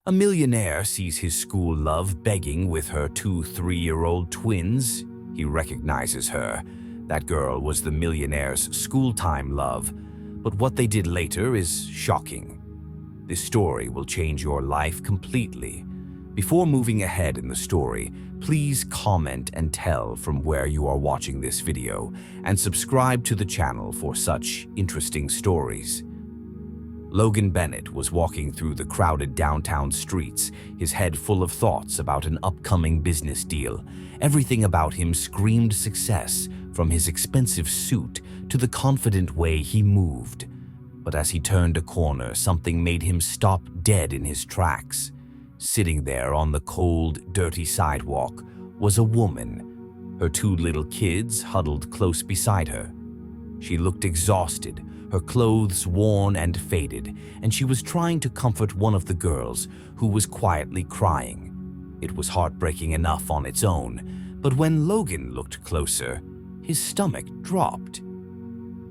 A millionaire sees his school love begging with her two 3-year-old twins. He recognizes her. That girl was the millionaire's school-time love. But what they did later is shocking. This story will change your life completely. Before moving ahead in the story, please comment and tell from where you are watching this video, and subscribe to the channel for such interesting stories. Logan Bennett was walking through the crowded downtown streets, his head full of thoughts about an upcoming business deal. Everything about him screamed success, from his expensive suit to the confident way he moved. But as he turned a corner, something made him stop dead in his tracks. Sitting there on the cold, dirty sidewalk was a woman, her two little kids huddled close beside her. She looked exhausted, her clothes worn and faded, and she was trying to comfort one of the girls who was quietly crying. It was heartbreaking enough on its own, but when Logan looked closer, his stomach dropped.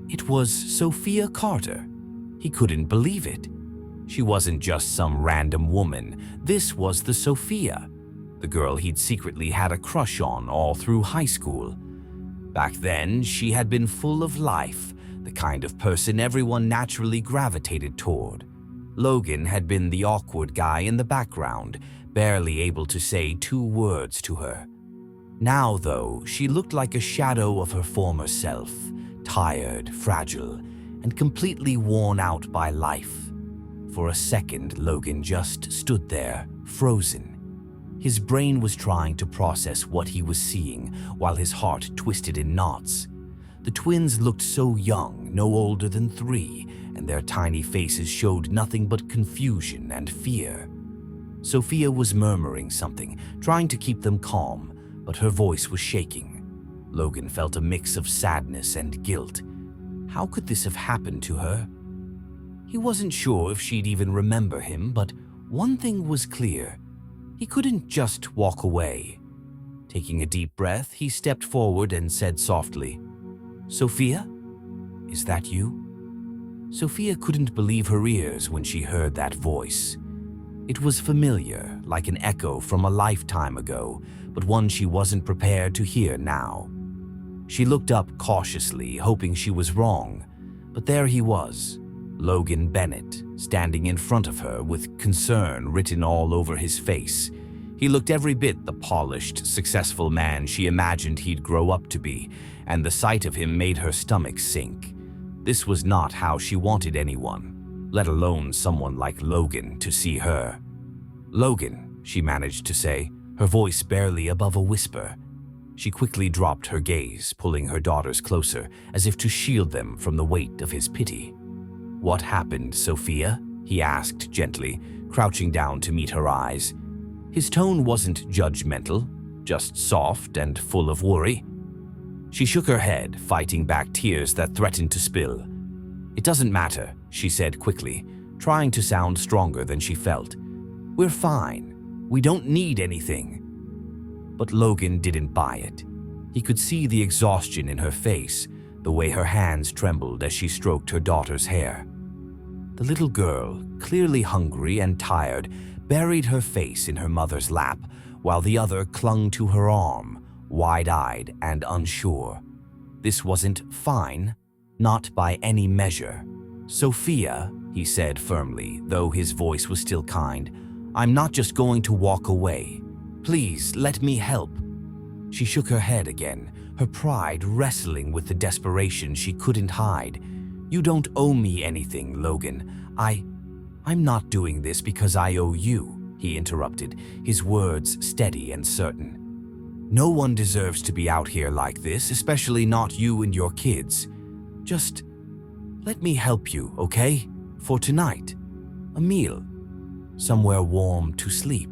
It was Sophia Carter. He couldn't believe it. She wasn't just some random woman. This was the Sophia, the girl he'd secretly had a crush on all through high school. Back then, she had been full of life, the kind of person everyone naturally gravitated toward. Logan had been the awkward guy in the background, barely able to say 2 words to her. Now, though, she looked like a shadow of her former self, tired, fragile, and completely worn out by life. For a second, Logan just stood there, frozen. His brain was trying to process what he was seeing, while his heart twisted in knots. The twins looked so young, no older than 3, and their tiny faces showed nothing but confusion and fear. Sophia was murmuring something, trying to keep them calm, but her voice was shaking. Logan felt a mix of sadness and guilt. How could this have happened to her? He wasn't sure if she'd even remember him, but one thing was clear. He couldn't just walk away. Taking a deep breath, he stepped forward and said softly, "Sophia, is that you?" Sophia couldn't believe her ears when she heard that voice. It was familiar, like an echo from a lifetime ago, but one she wasn't prepared to hear now. She looked up cautiously, hoping she was wrong, but there he was, Logan Bennett, standing in front of her with concern written all over his face. He looked every bit the polished, successful man she imagined he'd grow up to be, and the sight of him made her stomach sink. This was not how she wanted anyone, let alone someone like Logan, to see her. "Logan," she managed to say, her voice barely above a whisper. She quickly dropped her gaze, pulling her daughters closer, as if to shield them from the weight of his pity. "What happened, Sophia?" he asked gently, crouching down to meet her eyes. His tone wasn't judgmental, just soft and full of worry. She shook her head, fighting back tears that threatened to spill. "It doesn't matter," she said quickly, trying to sound stronger than she felt. "We're fine. We don't need anything." But Logan didn't buy it. He could see the exhaustion in her face, the way her hands trembled as she stroked her daughter's hair. The little girl, clearly hungry and tired, buried her face in her mother's lap, while the other clung to her arm, wide-eyed and unsure. This wasn't fine, not by any measure. "Sophia," he said firmly, though his voice was still kind, "I'm not just going to walk away. Please, let me help." She shook her head again, her pride wrestling with the desperation she couldn't hide. "You don't owe me anything, Logan. I'm not doing this because I owe you," he interrupted, his words steady and certain. "No one deserves to be out here like this, especially not you and your kids. Just let me help you, okay? For tonight. A meal. Somewhere warm to sleep."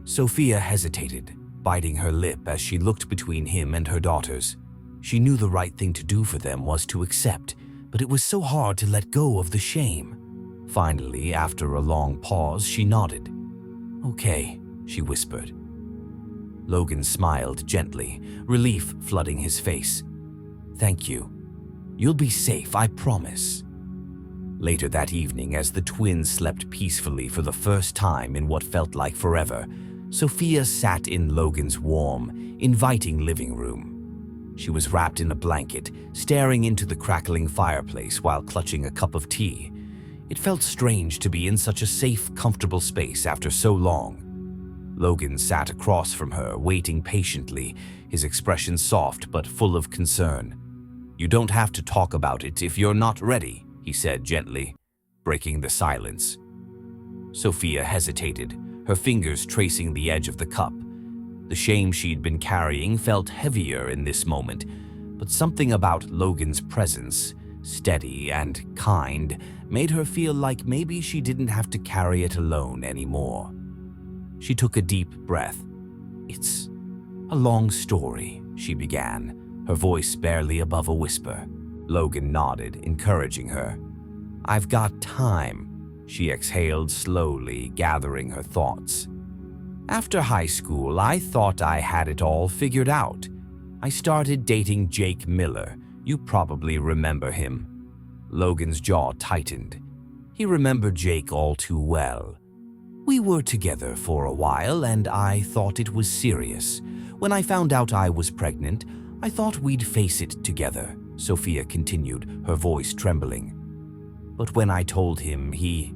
Sophia hesitated, biting her lip as she looked between him and her daughters. She knew the right thing to do for them was to accept, but it was so hard to let go of the shame. Finally, after a long pause, she nodded. "Okay," she whispered. Logan smiled gently, relief flooding his face. "Thank you. You'll be safe, I promise." Later that evening, as the twins slept peacefully for the first time in what felt like forever, Sophia sat in Logan's warm, inviting living room. She was wrapped in a blanket, staring into the crackling fireplace while clutching a cup of tea. It felt strange to be in such a safe, comfortable space after so long. Logan sat across from her, waiting patiently, his expression soft but full of concern. "You don't have to talk about it if you're not ready," he said gently, breaking the silence. Sophia hesitated, her fingers tracing the edge of the cup. The shame she'd been carrying felt heavier in this moment, but something about Logan's presence, steady and kind, made her feel like maybe she didn't have to carry it alone anymore. She took a deep breath. "It's a long story," she began, her voice barely above a whisper. Logan nodded, encouraging her. "I've got time," she exhaled slowly, gathering her thoughts. "After high school, I thought I had it all figured out. I started dating Jake Miller. You probably remember him." Logan's jaw tightened. He remembered Jake all too well. "We were together for a while, and I thought it was serious. When I found out I was pregnant, I thought we'd face it together," Sophia continued, her voice trembling. "But when I told him, he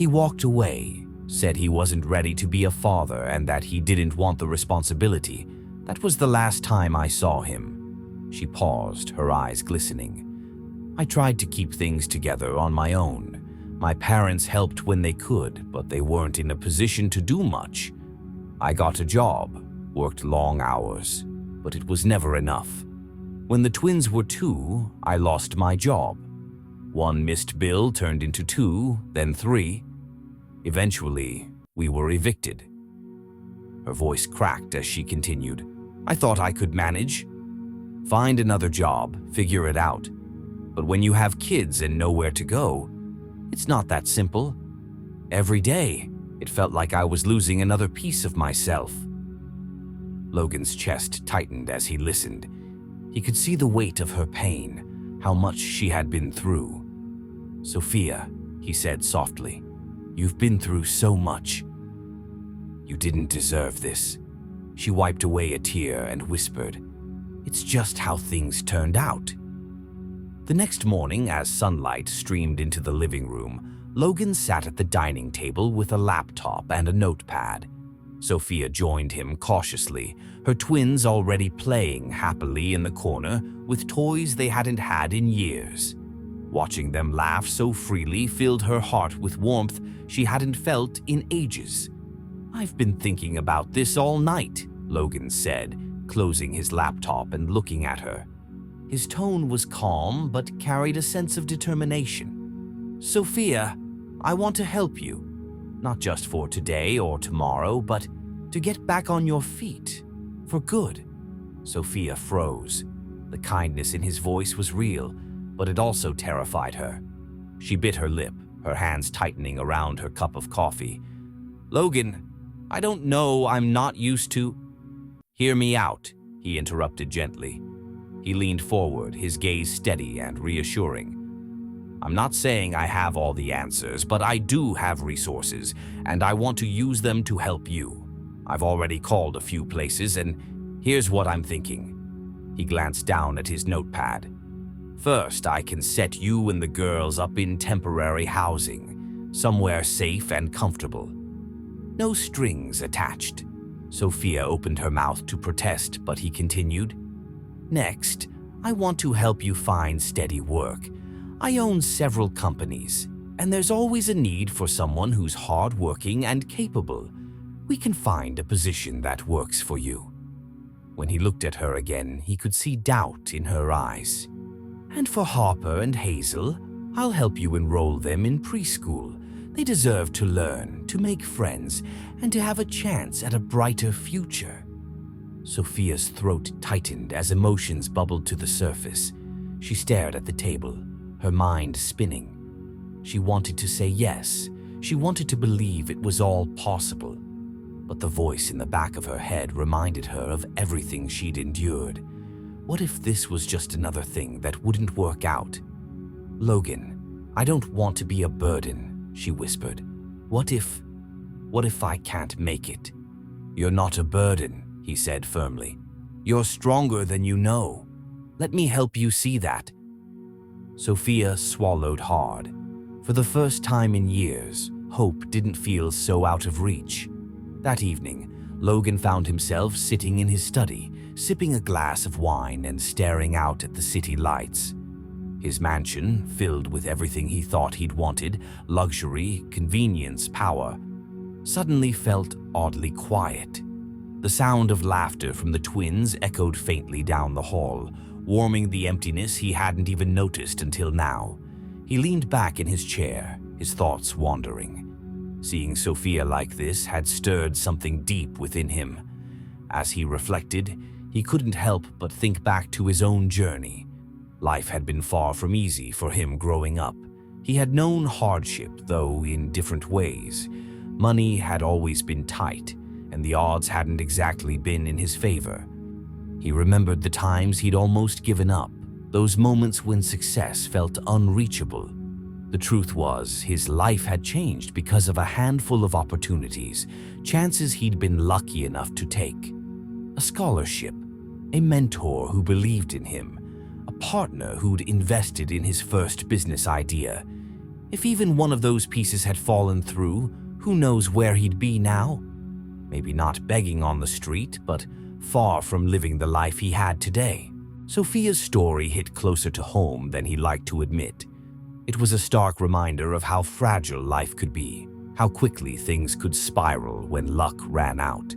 walked away, said he wasn't ready to be a father and that he didn't want the responsibility. That was the last time I saw him." She paused, her eyes glistening. "I tried to keep things together on my own. My parents helped when they could, but they weren't in a position to do much. I got a job, worked long hours, but it was never enough. When the twins were 2, I lost my job. One missed bill turned into 2, then 3. Eventually, we were evicted." Her voice cracked as she continued. "I thought I could manage. Find another job, figure it out. But when you have kids and nowhere to go, it's not that simple. Every day, it felt like I was losing another piece of myself." Logan's chest tightened as he listened. He could see the weight of her pain, how much she had been through. "Sophia," he said softly, "you've been through so much. You didn't deserve this." She wiped away a tear and whispered, "It's just how things turned out." The next morning, as sunlight streamed into the living room, Logan sat at the dining table with a laptop and a notepad. Sophia joined him cautiously, her twins already playing happily in the corner with toys they hadn't had in years. Watching them laugh so freely filled her heart with warmth she hadn't felt in ages. "I've been thinking about this all night," Logan said, closing his laptop and looking at her. His tone was calm but carried a sense of determination. "Sophia, I want to help you. Not just for today or tomorrow, but to get back on your feet. For good." Sophia froze. The kindness in his voice was real, but it also terrified her. She bit her lip, her hands tightening around her cup of coffee. "Logan, I don't know, I'm not used to—" "Hear me out," he interrupted gently. He leaned forward, his gaze steady and reassuring. "I'm not saying I have all the answers, but I do have resources, and I want to use them to help you. I've already called a few places, and here's what I'm thinking." He glanced down at his notepad. "First, I can set you and the girls up in temporary housing, somewhere safe and comfortable. No strings attached." Sophia opened her mouth to protest, but he continued. "Next, I want to help you find steady work. I own several companies, and there's always a need for someone who's hardworking and capable. We can find a position that works for you." When he looked at her again, he could see doubt in her eyes. "And for Harper and Hazel, I'll help you enroll them in preschool. They deserve to learn, to make friends, and to have a chance at a brighter future." Sophia's throat tightened as emotions bubbled to the surface. She stared at the table, her mind spinning. She wanted to say yes. She wanted to believe it was all possible. But the voice in the back of her head reminded her of everything she'd endured. What if this was just another thing that wouldn't work out? "Logan, "I don't want to be a burden," she whispered. What if I can't make it?" "You're not a burden," he said firmly. "You're stronger than you know. Let me help you see that." Sophia swallowed hard. For the first time in years, hope didn't feel so out of reach. That evening, Logan found himself sitting in his study, sipping a glass of wine and staring out at the city lights. His mansion, filled with everything he thought he'd wanted, luxury, convenience, power, suddenly felt oddly quiet. The sound of laughter from the twins echoed faintly down the hall, warming the emptiness he hadn't even noticed until now. He leaned back in his chair, his thoughts wandering. Seeing Sophia like this had stirred something deep within him. As he reflected, he couldn't help but think back to his own journey. Life had been far from easy for him growing up. He had known hardship, though in different ways. Money had always been tight, and the odds hadn't exactly been in his favor. He remembered the times he'd almost given up, those moments when success felt unreachable. The truth was, his life had changed because of a handful of opportunities, chances he'd been lucky enough to take. A scholarship, a mentor who believed in him, a partner who'd invested in his first business idea. If even one of those pieces had fallen through, who knows where he'd be now? Maybe not begging on the street, but far from living the life he had today. Sophia's story hit closer to home than he liked to admit. It was a stark reminder of how fragile life could be, how quickly things could spiral when luck ran out.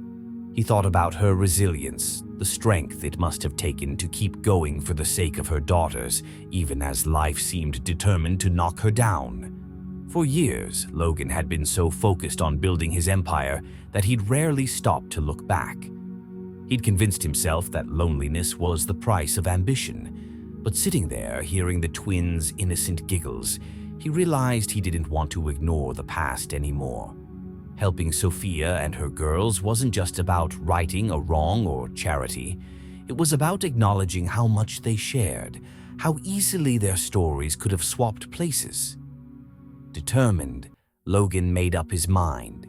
He thought about her resilience, the strength it must have taken to keep going for the sake of her daughters, even as life seemed determined to knock her down. For years, Logan had been so focused on building his empire that he'd rarely stopped to look back. He'd convinced himself that loneliness was the price of ambition. But sitting there, hearing the twins' innocent giggles, he realized he didn't want to ignore the past anymore. Helping Sophia and her girls wasn't just about righting a wrong or charity. It was about acknowledging how much they shared, how easily their stories could have swapped places. Determined, Logan made up his mind.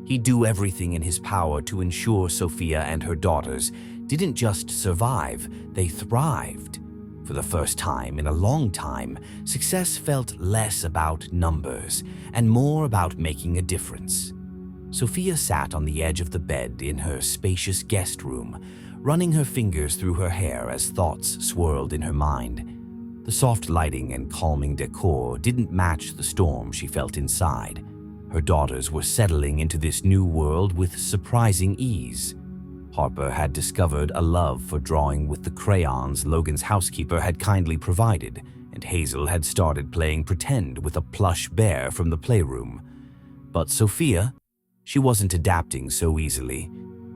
He'd do everything in his power to ensure Sophia and her daughters didn't just survive, they thrived. For the first time in a long time, success felt less about numbers and more about making a difference. Sophia sat on the edge of the bed in her spacious guest room, running her fingers through her hair as thoughts swirled in her mind. The soft lighting and calming decor didn't match the storm she felt inside. Her daughters were settling into this new world with surprising ease. Harper had discovered a love for drawing with the crayons Logan's housekeeper had kindly provided, and Hazel had started playing pretend with a plush bear from the playroom. But Sophia, she wasn't adapting so easily.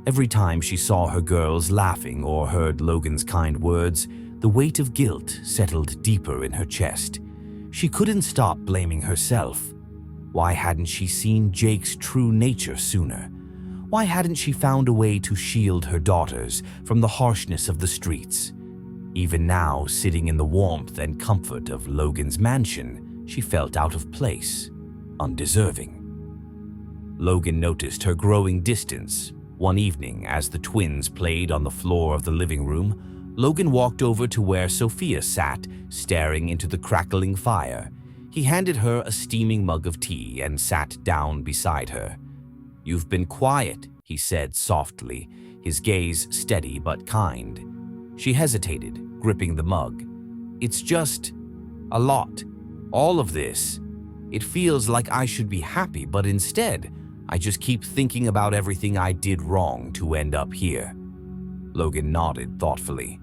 Every time she saw her girls laughing or heard Logan's kind words, the weight of guilt settled deeper in her chest. She couldn't stop blaming herself. Why hadn't she seen Jake's true nature sooner? Why hadn't she found a way to shield her daughters from the harshness of the streets? Even now, sitting in the warmth and comfort of Logan's mansion, she felt out of place, undeserving. Logan noticed her growing distance. One evening, as the twins played on the floor of the living room, Logan walked over to where Sophia sat, staring into the crackling fire. He handed her a steaming mug of tea and sat down beside her. "You've been quiet," he said softly, his gaze steady but kind. She hesitated, gripping the mug. "It's just a lot. All of this. It feels like I should be happy, but instead, I just keep thinking about everything I did wrong to end up here." Logan nodded thoughtfully.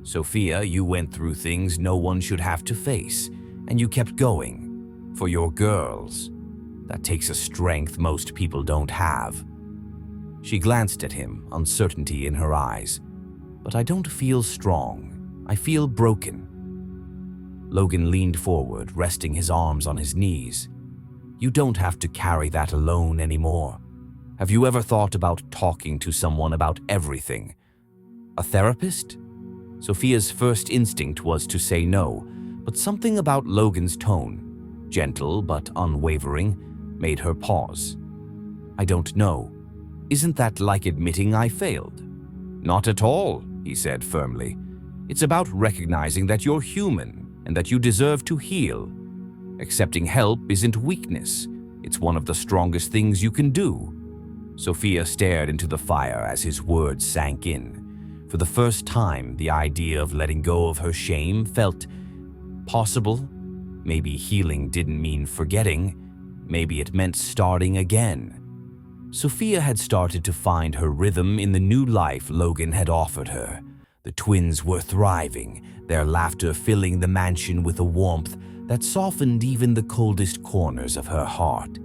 "Sophia, you went through things no one should have to face, and you kept going. For your girls. That takes a strength most people don't have." She glanced at him, uncertainty in her eyes. "But I don't feel strong. I feel broken." Logan leaned forward, resting his arms on his knees. "You don't have to carry that alone anymore. Have you ever thought about talking to someone about everything? A therapist?" Sophia's first instinct was to say no, but something about Logan's tone. gentle but unwavering, made her pause. "I don't know. Isn't that like admitting I failed?" "Not at all," he said firmly. "It's about recognizing that you're human and that you deserve to heal. Accepting help isn't weakness. It's one of the strongest things you can do." Sophia stared into the fire as his words sank in. For the first time, the idea of letting go of her shame felt possible. Maybe healing didn't mean forgetting. Maybe it meant starting again. Sophia had started to find her rhythm in the new life Logan had offered her. The twins were thriving, their laughter filling the mansion with a warmth that softened even the coldest corners of her heart.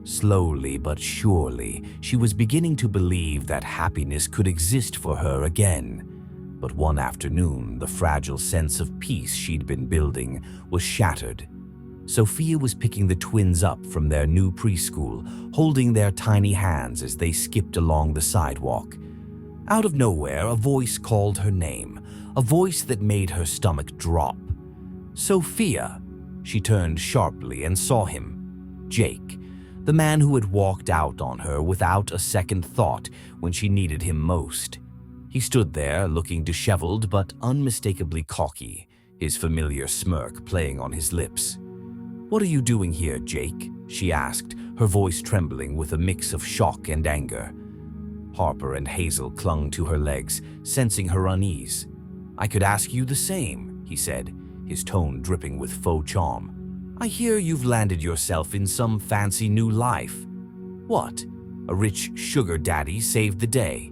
Slowly but surely, she was beginning to believe that happiness could exist for her again. But one afternoon, the fragile sense of peace she'd been building was shattered. Sophia was picking the twins up from their new preschool, holding their tiny hands as they skipped along the sidewalk. Out of nowhere, a voice called her name, a voice that made her stomach drop. "Sophia!" She turned sharply and saw him. Jake, the man who had walked out on her without a second thought when she needed him most. He stood there, looking disheveled but unmistakably cocky, his familiar smirk playing on his lips. "What are you doing here, Jake?" she asked, her voice trembling with a mix of shock and anger. Harper and Hazel clung to her legs, sensing her unease. "I could ask you the same," he said, his tone dripping with faux charm. "I hear you've landed yourself in some fancy new life. What? A rich sugar daddy saved the day?"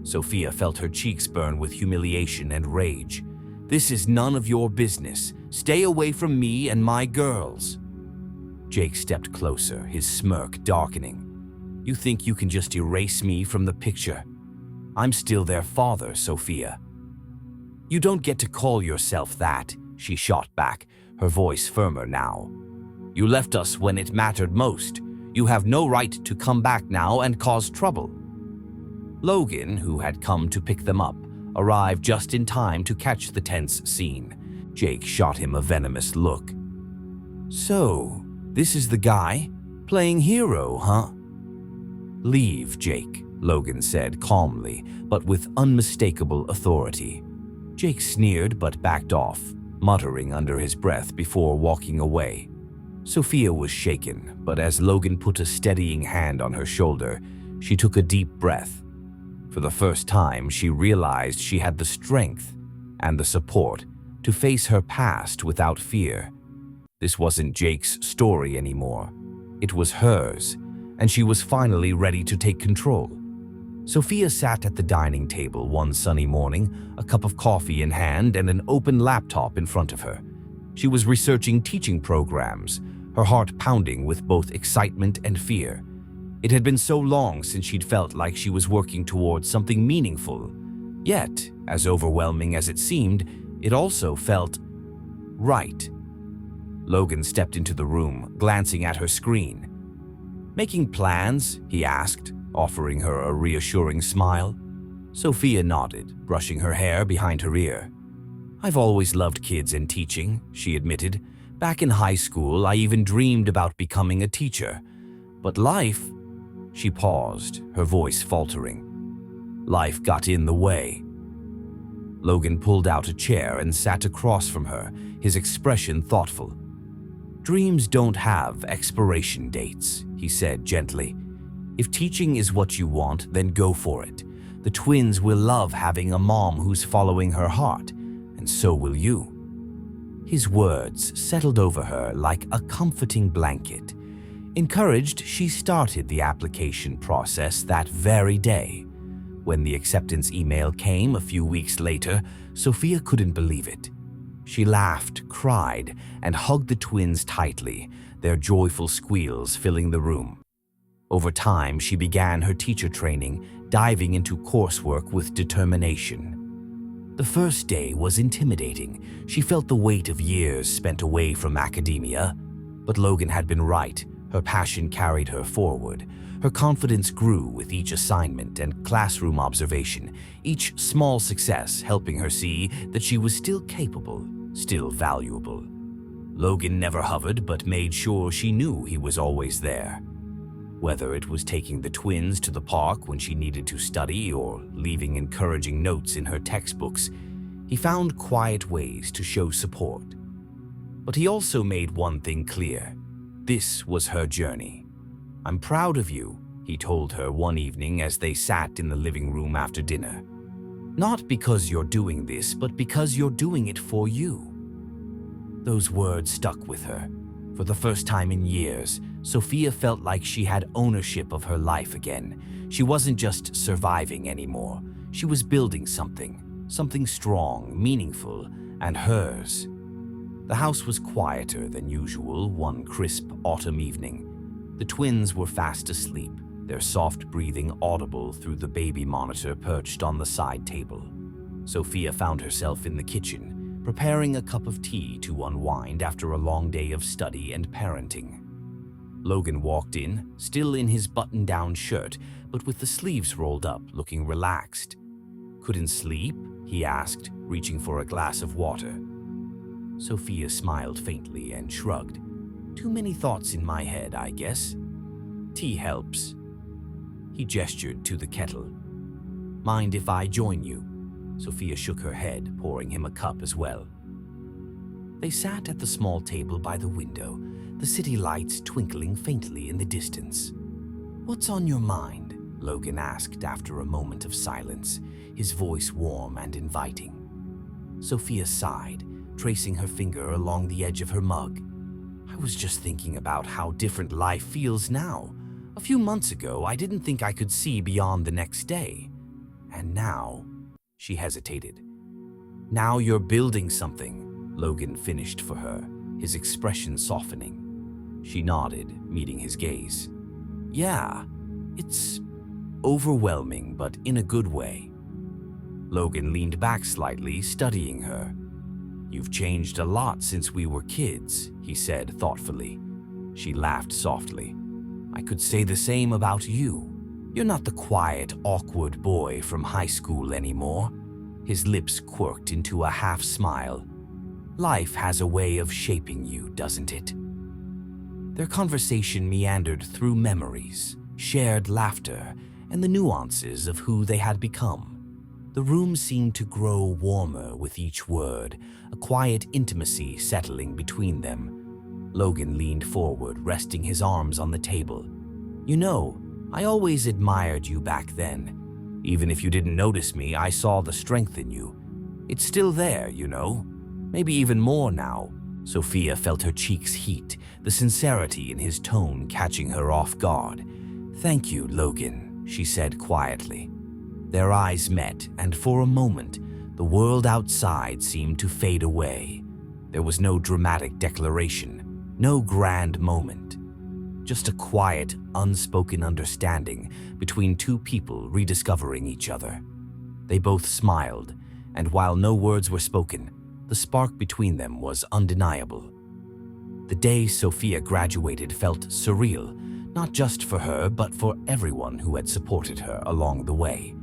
Sophia felt her cheeks burn with humiliation and rage. "This is none of your business. Stay away from me and my girls." Jake stepped closer, his smirk darkening. "You think you can just erase me from the picture? I'm still their father, Sophia." "You don't get to call yourself that," she shot back, her voice firmer now. "You left us when it mattered most. You have no right to come back now and cause trouble." Logan, who had come to pick them up, arrived just in time to catch the tense scene. Jake shot him a venomous look. "So, this is the guy? Playing hero, huh?" "Leave, Jake," Logan said calmly, but with unmistakable authority. Jake sneered but backed off, muttering under his breath before walking away. Sophia was shaken, but as Logan put a steadying hand on her shoulder, she took a deep breath. For the first time, she realized she had the strength and the support to face her past without fear. This wasn't Jake's story anymore. It was hers, and she was finally ready to take control. Sophia sat at the dining table one sunny morning, a cup of coffee in hand and an open laptop in front of her. She was researching teaching programs, her heart pounding with both excitement and fear. It had been so long since she'd felt like she was working towards something meaningful. Yet, as overwhelming as it seemed, it also felt right. Logan stepped into the room, glancing at her screen. "Making plans?" he asked, offering her a reassuring smile. Sophia nodded, brushing her hair behind her ear. "I've always loved kids and teaching," she admitted. "Back in high school, I even dreamed about becoming a teacher. But life—" She paused, her voice faltering. "Life got in the way." Logan pulled out a chair and sat across from her, his expression thoughtful. "Dreams don't have expiration dates," he said gently. "If teaching is what you want, then go for it. The twins will love having a mom who's following her heart, and so will you." His words settled over her like a comforting blanket. Encouraged, she started the application process that very day. When the acceptance email came a few weeks later, Sophia couldn't believe it. She laughed, cried, and hugged the twins tightly, their joyful squeals filling the room. Over time, she began her teacher training, diving into coursework with determination. The first day was intimidating. She felt the weight of years spent away from academia. But Logan had been right. Her passion carried her forward. Her confidence grew with each assignment and classroom observation, each small success helping her see that she was still capable, still valuable. Logan never hovered but made sure she knew he was always there. Whether it was taking the twins to the park when she needed to study or leaving encouraging notes in her textbooks, he found quiet ways to show support. But he also made one thing clear. This was her journey. "I'm proud of you," he told her one evening as they sat in the living room after dinner. "Not because you're doing this, but because you're doing it for you." Those words stuck with her. For the first time in years, Sophia felt like she had ownership of her life again. She wasn't just surviving anymore. She was building something strong, meaningful, and hers. The house was quieter than usual one crisp autumn evening. The twins were fast asleep, their soft breathing audible through the baby monitor perched on the side table. Sophia found herself in the kitchen, preparing a cup of tea to unwind after a long day of study and parenting. Logan walked in, still in his button-down shirt, but with the sleeves rolled up, looking relaxed. "Couldn't sleep?" he asked, reaching for a glass of water. Sophia smiled faintly and shrugged. "Too many thoughts in my head, I guess. Tea helps." He gestured to the kettle. "Mind if I join you?" Sophia shook her head, pouring him a cup as well. They sat at the small table by the window, the city lights twinkling faintly in the distance. "What's on your mind?" Logan asked after a moment of silence, his voice warm and inviting. Sophia sighed, tracing her finger along the edge of her mug. "I was just thinking about how different life feels now. A few months ago, I didn't think I could see beyond the next day. And now..." She hesitated. "Now you're building something," Logan finished for her, his expression softening. She nodded, meeting his gaze. "Yeah, it's overwhelming, but in a good way." Logan leaned back slightly, studying her. "You've changed a lot since we were kids," he said thoughtfully. She laughed softly. "I could say the same about you. You're not the quiet, awkward boy from high school anymore." His lips quirked into a half-smile. "Life has a way of shaping you, doesn't it?" Their conversation meandered through memories, shared laughter, and the nuances of who they had become. The room seemed to grow warmer with each word, a quiet intimacy settling between them. Logan leaned forward, resting his arms on the table. "You know, I always admired you back then. Even if you didn't notice me, I saw the strength in you. It's still there, you know. Maybe even more now." Sophia felt her cheeks heat, the sincerity in his tone catching her off guard. "Thank you, Logan," she said quietly. Their eyes met, and for a moment, the world outside seemed to fade away. There was no dramatic declaration, no grand moment. Just a quiet, unspoken understanding between two people rediscovering each other. They both smiled, and while no words were spoken, the spark between them was undeniable. The day Sophia graduated felt surreal, not just for her, but for everyone who had supported her along the way.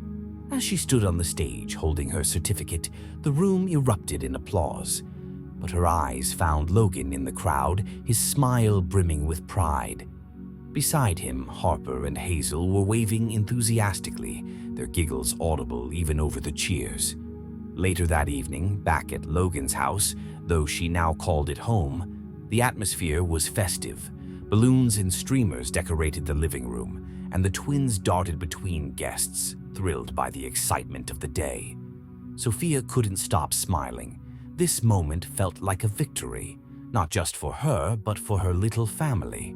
As she stood on the stage holding her certificate, the room erupted in applause. But her eyes found Logan in the crowd, his smile brimming with pride. Beside him, Harper and Hazel were waving enthusiastically, their giggles audible even over the cheers. Later that evening, back at Logan's house, though she now called it home, the atmosphere was festive. Balloons and streamers decorated the living room, and the twins darted between guests, thrilled by the excitement of the day. Sophia couldn't stop smiling. This moment felt like a victory, not just for her, but for her little family.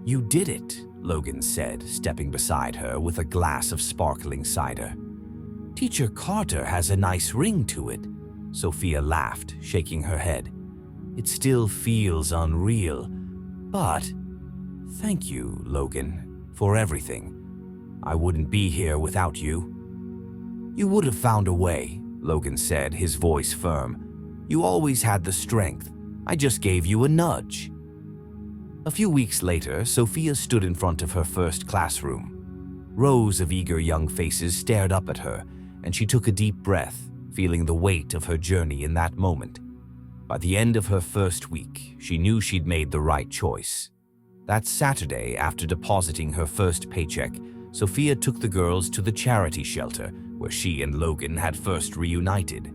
"You did it," Logan said, stepping beside her with a glass of sparkling cider. "Teacher Carter has a nice ring to it." Sophia laughed, shaking her head. "It still feels unreal, but thank you, Logan, for everything. I wouldn't be here without you." "You would have found a way," Logan said, his voice firm. "You always had the strength. I just gave you a nudge." A few weeks later, Sophia stood in front of her first classroom. Rows of eager young faces stared up at her, and she took a deep breath, feeling the weight of her journey in that moment. By the end of her first week, she knew she'd made the right choice. That Saturday, after depositing her first paycheck, Sophia took the girls to the charity shelter where she and Logan had first reunited.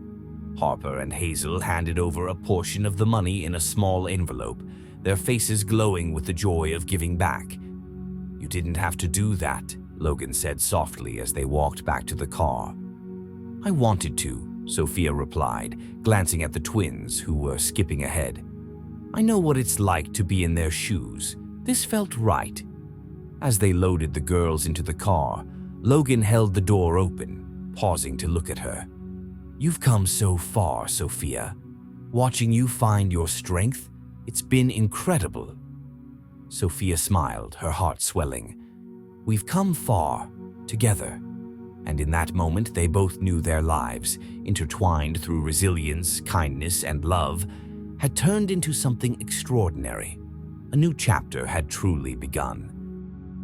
Harper and Hazel handed over a portion of the money in a small envelope, their faces glowing with the joy of giving back. "You didn't have to do that," Logan said softly as they walked back to the car. "I wanted to," Sophia replied, glancing at the twins who were skipping ahead. "I know what it's like to be in their shoes. This felt right." As they loaded the girls into the car, Logan held the door open, pausing to look at her. "You've come so far, Sophia. Watching you find your strength, it's been incredible." Sophia smiled, her heart swelling. "We've come far, together." And in that moment, they both knew their lives, intertwined through resilience, kindness, and love, had turned into something extraordinary. A new chapter had truly begun.